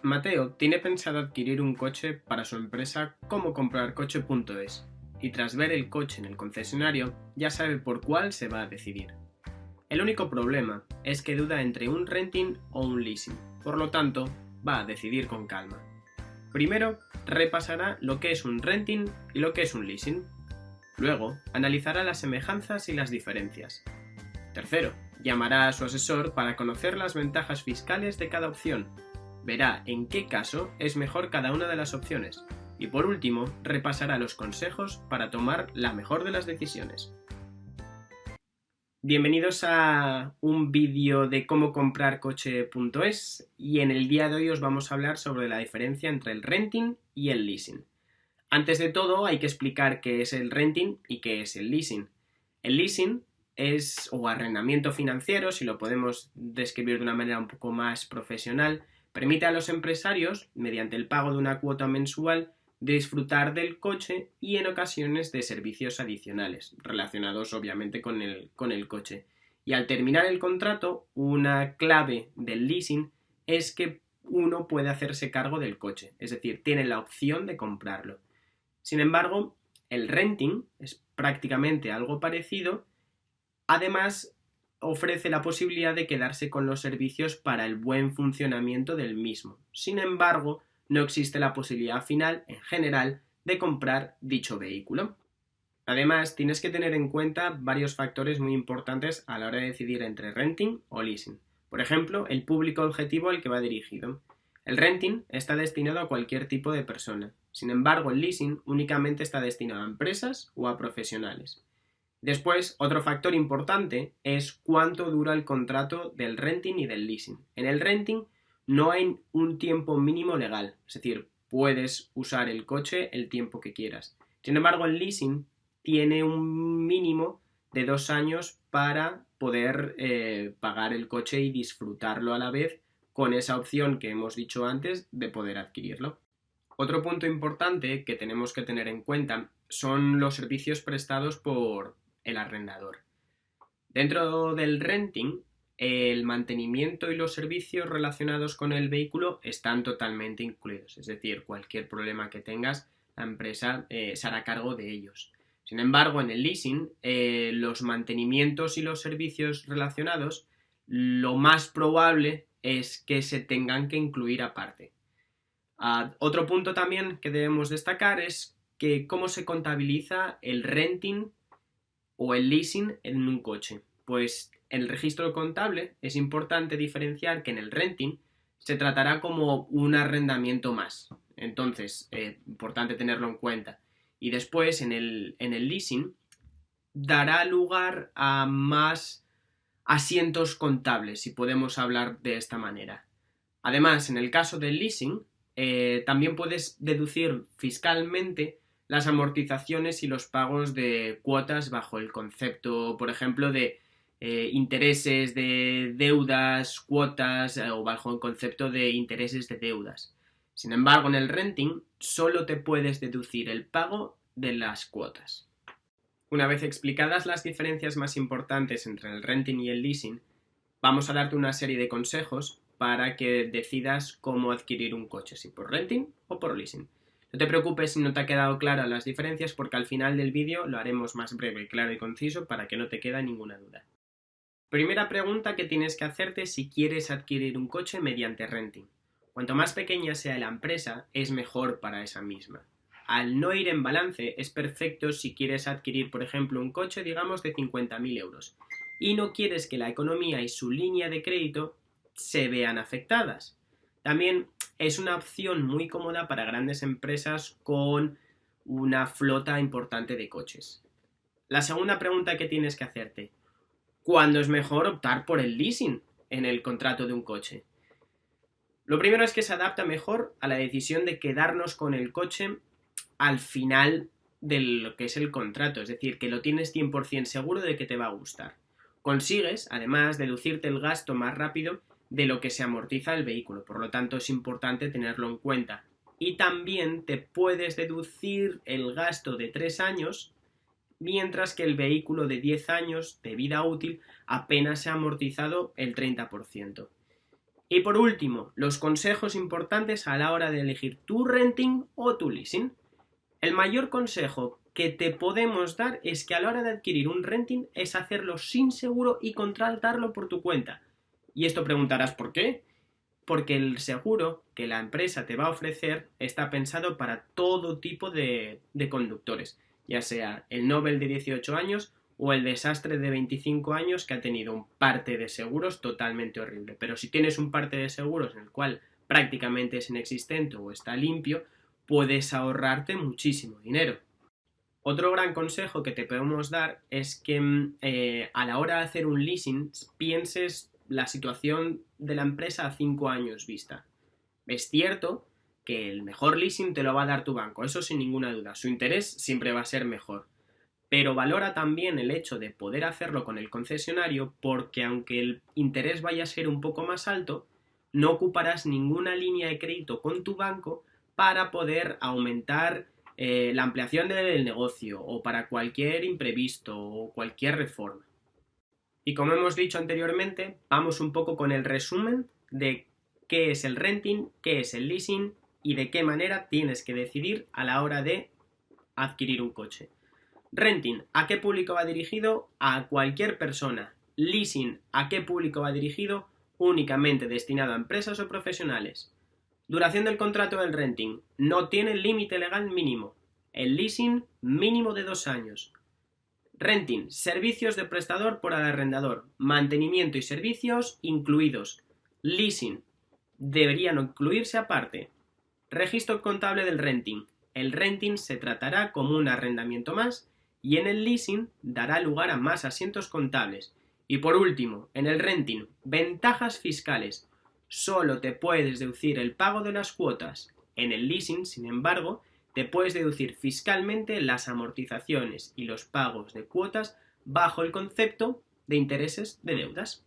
Mateo tiene pensado adquirir un coche para su empresa como comprarcoche.es y tras ver el coche en el concesionario ya sabe por cuál se va a decidir. El único problema es que duda entre un renting o un leasing, por lo tanto va a decidir con calma. Primero repasará lo que es un renting y lo que es un leasing. Luego analizará las semejanzas y las diferencias. Tercero, llamará a su asesor para conocer las ventajas fiscales de cada opción. Verá en qué caso es mejor cada una de las opciones. Y por último, repasará los consejos para tomar la mejor de las decisiones. Bienvenidos a un vídeo de cómo comprar coche.es y en el día de hoy os vamos a hablar sobre la diferencia entre el renting y el leasing. Antes de todo hay que explicar qué es el renting y qué es el leasing. El leasing o arrendamiento financiero, si lo podemos describir de una manera un poco más profesional, permite a los empresarios, mediante el pago de una cuota mensual, disfrutar del coche y en ocasiones de servicios adicionales, relacionados obviamente con el coche. Y al terminar el contrato, una clave del leasing es que uno puede hacerse cargo del coche, es decir, tiene la opción de comprarlo. Sin embargo, el renting es prácticamente algo parecido. Además, ofrece la posibilidad de quedarse con los servicios para el buen funcionamiento del mismo. Sin embargo, no existe la posibilidad final, en general, de comprar dicho vehículo. Además, tienes que tener en cuenta varios factores muy importantes a la hora de decidir entre renting o leasing. Por ejemplo, el público objetivo al que va dirigido. El renting está destinado a cualquier tipo de persona. Sin embargo, el leasing únicamente está destinado a empresas o a profesionales. Después, otro factor importante es cuánto dura el contrato del renting y del leasing. En el renting no hay un tiempo mínimo legal, es decir, puedes usar el coche el tiempo que quieras. Sin embargo, el leasing tiene un mínimo de 2 años para poder pagar el coche y disfrutarlo a la vez con esa opción que hemos dicho antes de poder adquirirlo. Otro punto importante que tenemos que tener en cuenta son los servicios prestados por el arrendador. Dentro del renting, el mantenimiento y los servicios relacionados con el vehículo están totalmente incluidos, es decir, cualquier problema que tengas, la empresa se hará cargo de ellos. Sin embargo, en el leasing, los mantenimientos y los servicios relacionados, lo más probable es que se tengan que incluir aparte. Otro punto también que debemos destacar es que cómo se contabiliza el renting o el leasing en un coche. Pues en el registro contable es importante diferenciar que en el renting se tratará como un arrendamiento más. Entonces, importante tenerlo en cuenta. Y después en el leasing dará lugar a más asientos contables, si podemos hablar de esta manera. Además, en el caso del leasing, también puedes deducir fiscalmente las amortizaciones y los pagos de cuotas bajo el concepto, por ejemplo, de intereses de deudas, cuotas o bajo el concepto de intereses de deudas. Sin embargo, en el renting solo te puedes deducir el pago de las cuotas. Una vez explicadas las diferencias más importantes entre el renting y el leasing, vamos a darte una serie de consejos para que decidas cómo adquirir un coche, si por renting o por leasing. No te preocupes si no te ha quedado claras las diferencias porque al final del vídeo lo haremos más breve, claro y conciso para que no te quede ninguna duda. Primera pregunta que tienes que hacerte si quieres adquirir un coche mediante renting. Cuanto más pequeña sea la empresa, es mejor para esa misma. Al no ir en balance, es perfecto si quieres adquirir, por ejemplo, un coche, digamos, de 50.000 euros y no quieres que la economía y su línea de crédito se vean afectadas. También es una opción muy cómoda para grandes empresas con una flota importante de coches. La segunda pregunta que tienes que hacerte: ¿cuándo es mejor optar por el leasing en el contrato de un coche? Lo primero es que se adapta mejor a la decisión de quedarnos con el coche al final de lo que es el contrato, es decir, que lo tienes 100% seguro de que te va a gustar. Consigues, además, deducirte el gasto más rápido de lo que se amortiza el vehículo, por lo tanto es importante tenerlo en cuenta. Y también te puedes deducir el gasto de 3 años, mientras que el vehículo de 10 años de vida útil apenas se ha amortizado el 30%. Y por último, los consejos importantes a la hora de elegir tu renting o tu leasing. El mayor consejo que te podemos dar es que a la hora de adquirir un renting es hacerlo sin seguro y contratarlo por tu cuenta. Y esto preguntarás ¿por qué? Porque el seguro que la empresa te va a ofrecer está pensado para todo tipo de conductores, ya sea el Nobel de 18 años o el desastre de 25 años que ha tenido un parte de seguros totalmente horrible. Pero si tienes un parte de seguros en el cual prácticamente es inexistente o está limpio, puedes ahorrarte muchísimo dinero. Otro gran consejo que te podemos dar es que a la hora de hacer un leasing pienses la situación de la empresa a 5 años vista. Es cierto que el mejor leasing te lo va a dar tu banco, eso sin ninguna duda. Su interés siempre va a ser mejor. Pero valora también el hecho de poder hacerlo con el concesionario porque aunque el interés vaya a ser un poco más alto, no ocuparás ninguna línea de crédito con tu banco para poder aumentar la ampliación del negocio o para cualquier imprevisto o cualquier reforma. Y como hemos dicho anteriormente, vamos un poco con el resumen de qué es el renting, qué es el leasing y de qué manera tienes que decidir a la hora de adquirir un coche. Renting, ¿a qué público va dirigido? A cualquier persona. Leasing, ¿a qué público va dirigido? Únicamente destinado a empresas o profesionales. Duración del contrato del renting. No tiene límite legal mínimo. El leasing, mínimo de 2 años. Renting, servicios de prestador por arrendador. Mantenimiento y servicios incluidos. Leasing, deberían incluirse aparte. Registro contable del renting. El renting se tratará como un arrendamiento más y en el leasing dará lugar a más asientos contables. Y por último, en el renting, ventajas fiscales. Solo te puedes deducir el pago de las cuotas. En el leasing, sin embargo, te puedes deducir fiscalmente las amortizaciones y los pagos de cuotas bajo el concepto de intereses de deudas.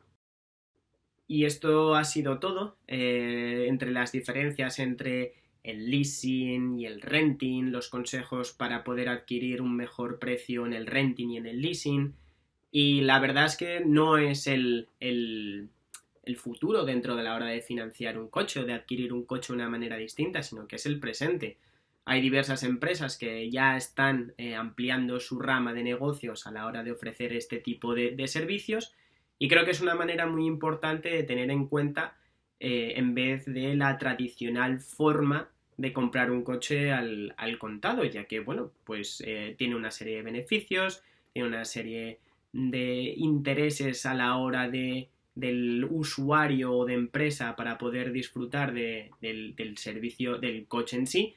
Y esto ha sido todo entre las diferencias entre el leasing y el renting, los consejos para poder adquirir un mejor precio en el renting y en el leasing. Y la verdad es que no es el futuro dentro de la hora de financiar un coche o de adquirir un coche de una manera distinta, sino que es el presente. Hay diversas empresas que ya están ampliando su rama de negocios a la hora de ofrecer este tipo de servicios y creo que es una manera muy importante de tener en cuenta en vez de la tradicional forma de comprar un coche al contado, ya que, bueno, pues tiene una serie de beneficios, tiene una serie de intereses a la hora del usuario o de empresa para poder disfrutar del servicio del coche en sí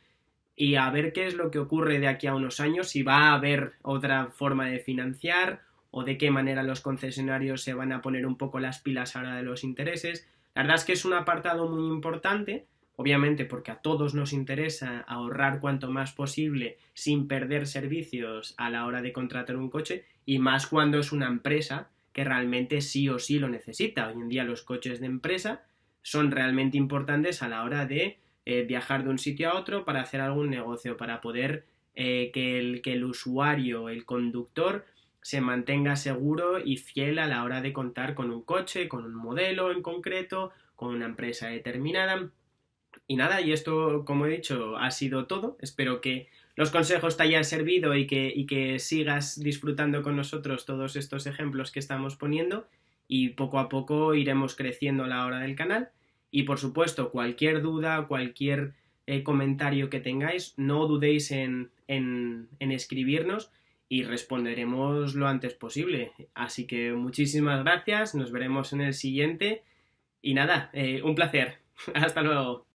y a ver qué es lo que ocurre de aquí a unos años, si va a haber otra forma de financiar o de qué manera los concesionarios se van a poner un poco las pilas ahora de los intereses. La verdad es que es un apartado muy importante, obviamente porque a todos nos interesa ahorrar cuanto más posible sin perder servicios a la hora de contratar un coche y más cuando es una empresa que realmente sí o sí lo necesita. Hoy en día los coches de empresa son realmente importantes a la hora de viajar de un sitio a otro para hacer algún negocio, para poder que el usuario, el conductor, se mantenga seguro y fiel a la hora de contar con un coche, con un modelo en concreto, con una empresa determinada. Y nada, y esto, como he dicho, ha sido todo. Espero que los consejos te hayan servido y que sigas disfrutando con nosotros todos estos ejemplos que estamos poniendo y poco a poco iremos creciendo a la hora del canal. Y por supuesto, cualquier duda, cualquier comentario que tengáis, no dudéis en escribirnos y responderemos lo antes posible. Así que muchísimas gracias, nos veremos en el siguiente y nada, un placer. Hasta luego.